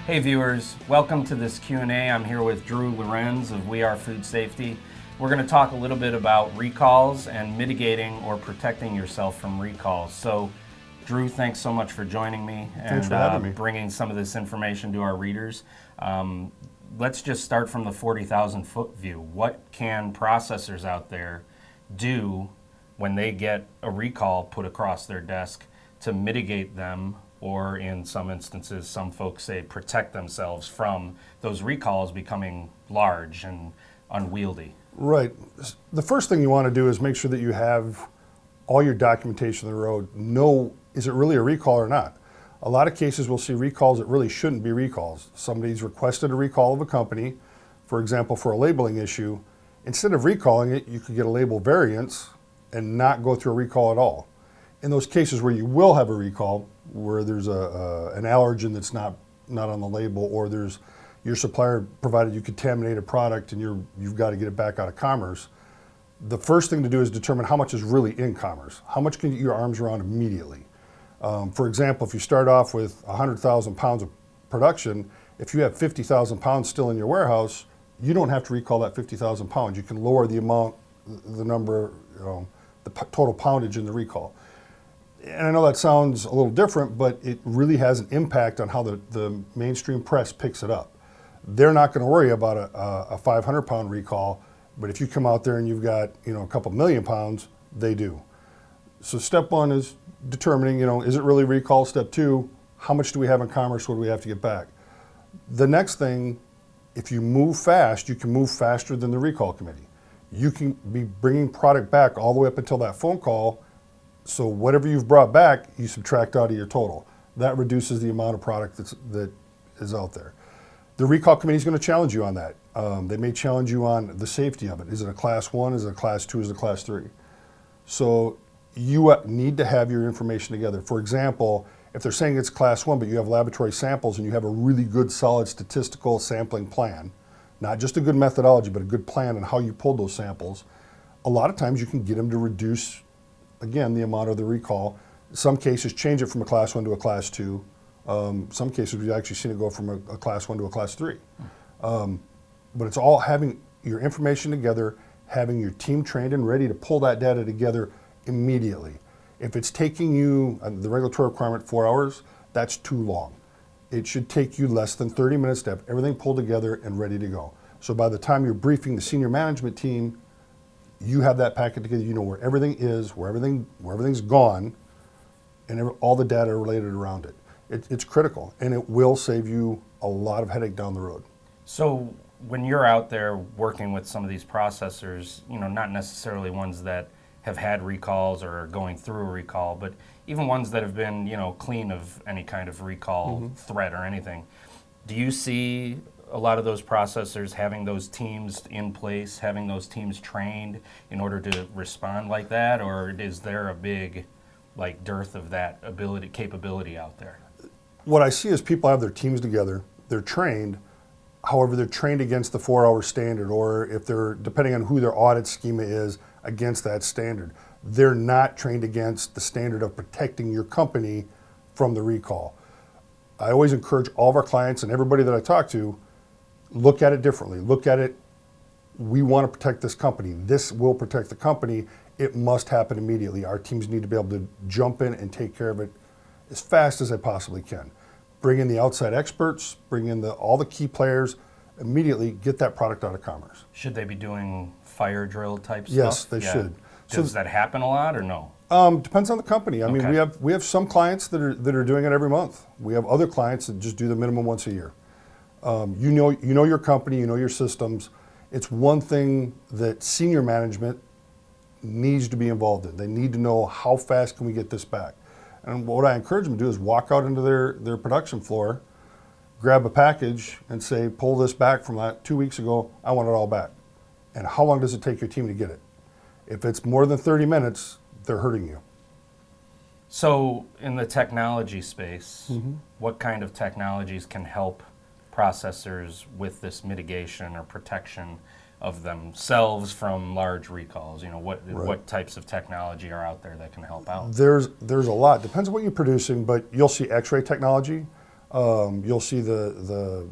Hey viewers, welcome to this Q&A. I'm here with Drew Lorenz of We Are Food Safety. We're going to talk a little bit about recalls and mitigating or protecting yourself from recalls. So, Drew, thanks so much for joining me and bringing some of this information to our readers. Let's just start from the 40,000 foot view. What can processors out there do when they get a recall put across their desk to mitigate them, or in some instances, some folks say protect themselves from those recalls becoming large and unwieldy? Right. The first thing you want to do is make sure that you have all your documentation on the road. Know, is it really a recall or not? A lot of cases we'll see recalls that really shouldn't be recalls. Somebody's requested a recall of a company, for example, for a labeling issue. Instead of recalling it, you could get a label variance and not go through a recall at all. In those cases where you will have a recall, where there's an allergen that's not on the label, or there's your supplier provided you contaminated product and you've got to get it back out of commerce, the first thing to do is determine how much is really in commerce. How much can you get your arms around immediately? For example, if you start off with 100,000 pounds of production, if you have 50,000 pounds still in your warehouse, you don't have to recall that 50,000 pounds. You can lower the amount, the number, the total poundage in the recall. And I know that sounds a little different, but it really has an impact on how the mainstream press picks it up. They're not going to worry about a 500 pound recall, but if you come out there and you've got a couple million pounds, they do. So step one is determining, is it really recall? Step two, how much do we have in commerce? What do we have to get back? The next thing, if you move fast, you can move faster than the recall committee. You can be bringing product back all the way up until that phone call. So whatever you've brought back, you subtract out of your total. That reduces the amount of product that is out there. The recall committee is going to challenge you on that. They may challenge you on the safety of it. Is it a class 1? Is it a class 2? Is it a class 3? So you need to have your information together. For example, if they're saying it's class 1, but you have laboratory samples and you have a really good solid statistical sampling plan, not just a good methodology, but a good plan on how you pulled those samples, a lot of times you can get them to reduce, again, the amount of the recall. Some cases change it from a class 1 to a class 2. Some cases we've actually seen it go from a class 1 to a class 3. But it's all having your information together, having your team trained and ready to pull that data together immediately. If it's taking you, the regulatory requirement, 4 hours, that's too long. It should take you less than 30 minutes to have everything pulled together and ready to go. So by the time you're briefing the senior management team, you have that packet together, you know where everything is, where everything's gone, and all the data related around it. It's critical, and it will save you a lot of headache down the road. So when you're out there working with some of these processors, not necessarily ones that have had recalls or are going through a recall, but even ones that have been, clean of any kind of recall threat or anything, do you see a lot of those processors having those teams in place, having those teams trained in order to respond like that, or is there a big dearth of that capability out there? What I see is people have their teams together, they're trained, however they're trained against the 4-hour standard, or if they're, depending on who their audit schema is, against that standard. They're not trained against the standard of protecting your company from the recall. I always encourage all of our clients and everybody that I talk to, look at it differently. Look at it, we want to protect this company. This will protect the company. It must happen immediately. Our teams need to be able to jump in and take care of it as fast as they possibly can. Bring in the outside experts, bring in all the key players, immediately get that product out of commerce. Should they be doing fire drill type stuff? Yes, they should. Does that happen a lot or no? Depends on the company. I mean, we have some clients that are doing it every month. We have other clients that just do the minimum once a year. You know your company, you know your systems. It's one thing that senior management needs to be involved in. They need to know how fast can we get this back. And what I encourage them to do is walk out into their production floor, grab a package and say, pull this back from that 2 weeks ago, I want it all back. And how long does it take your team to get it? If it's more than 30 minutes, they're hurting you. So in the technology space, what kind of technologies can help processors with this mitigation or protection of themselves from large recalls? What types of technology are out there that can help out? There's a lot. Depends on what you're producing, but you'll see X-ray technology. You'll see the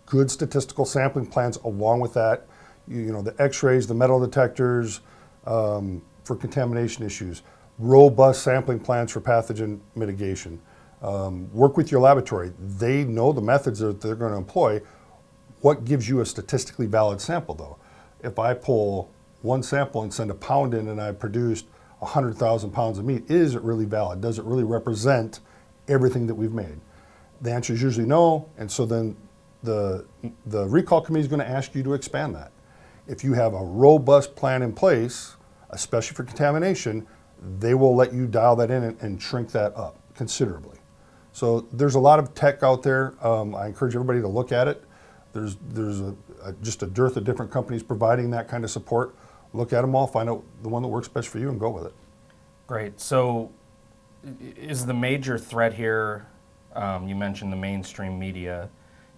good statistical sampling plans along with that. The X-rays, the metal detectors for contamination issues, robust sampling plans for pathogen mitigation. Work with your laboratory. They know the methods that they're going to employ. What gives you a statistically valid sample, though? If I pull one sample and send a pound in and I produced 100,000 pounds of meat, is it really valid? Does it really represent everything that we've made? The answer is usually no, and so then the recall committee is going to ask you to expand that. If you have a robust plan in place, especially for contamination, they will let you dial that in and shrink that up considerably. So there's a lot of tech out there. I encourage everybody to look at it. There's just a dearth of different companies providing that kind of support. Look at them all, find out the one that works best for you, and go with it. Great. So is the major threat here, you mentioned the mainstream media,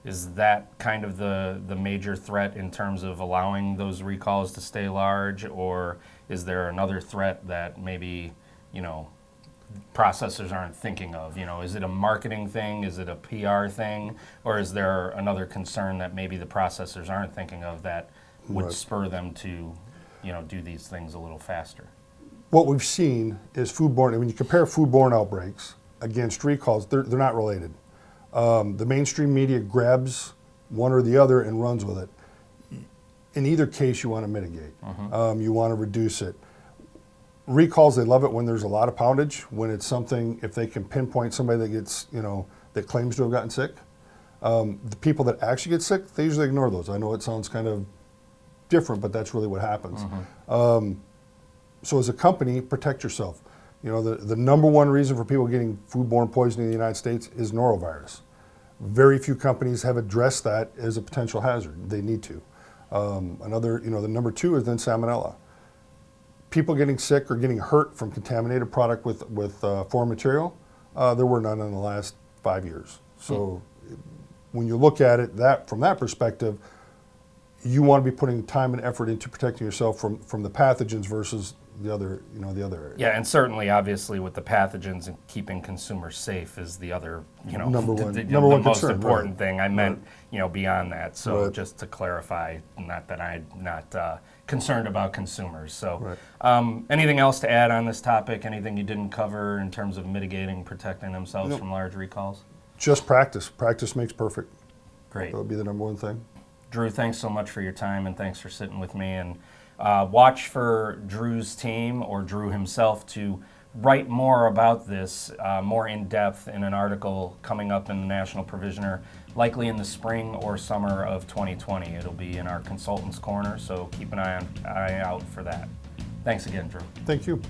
is that kind of the major threat in terms of allowing those recalls to stay large, or is there another threat that maybe, processors aren't thinking of? Is it a marketing thing? Is it a PR thing? Or is there another concern that maybe the processors aren't thinking of that would Right. spur them to, do these things a little faster? What we've seen is foodborne, and when you compare foodborne outbreaks against recalls, they're not related. The mainstream media grabs one or the other and runs with it. In either case, you want to mitigate. You want to reduce it. Recalls, they love it when there's a lot of poundage, when it's something, if they can pinpoint somebody that gets, that claims to have gotten sick. The people that actually get sick, they usually ignore those. I know it sounds kind of different, but that's really what happens. So as a company, protect yourself. The number one reason for people getting foodborne poisoning in the United States is norovirus. Very few companies have addressed that as a potential hazard. They need to. The number two is then salmonella. People getting sick or getting hurt from contaminated product with foreign material, there were none in the last 5 years. So when you look at it from that perspective, you want to be putting time and effort into protecting yourself from the pathogens versus the other area. Yeah, and certainly, obviously, with the pathogens and keeping consumers safe is the other, Number one the concern, most right. important thing. I meant, beyond that. So Right. just to clarify, not that I'm not concerned about consumers. So, Right. Anything else to add on this topic? Anything you didn't cover in terms of mitigating, protecting themselves from large recalls? Just practice. Practice makes perfect. Great. That would be the number one thing. Drew, thanks so much for your time, and thanks for sitting with me. And watch for Drew's team or Drew himself to write more about this, more in depth in an article coming up in the National Provisioner, likely in the spring or summer of 2020. It'll be in our Consultants Corner, so keep an eye out for that. Thanks again, Drew. Thank you.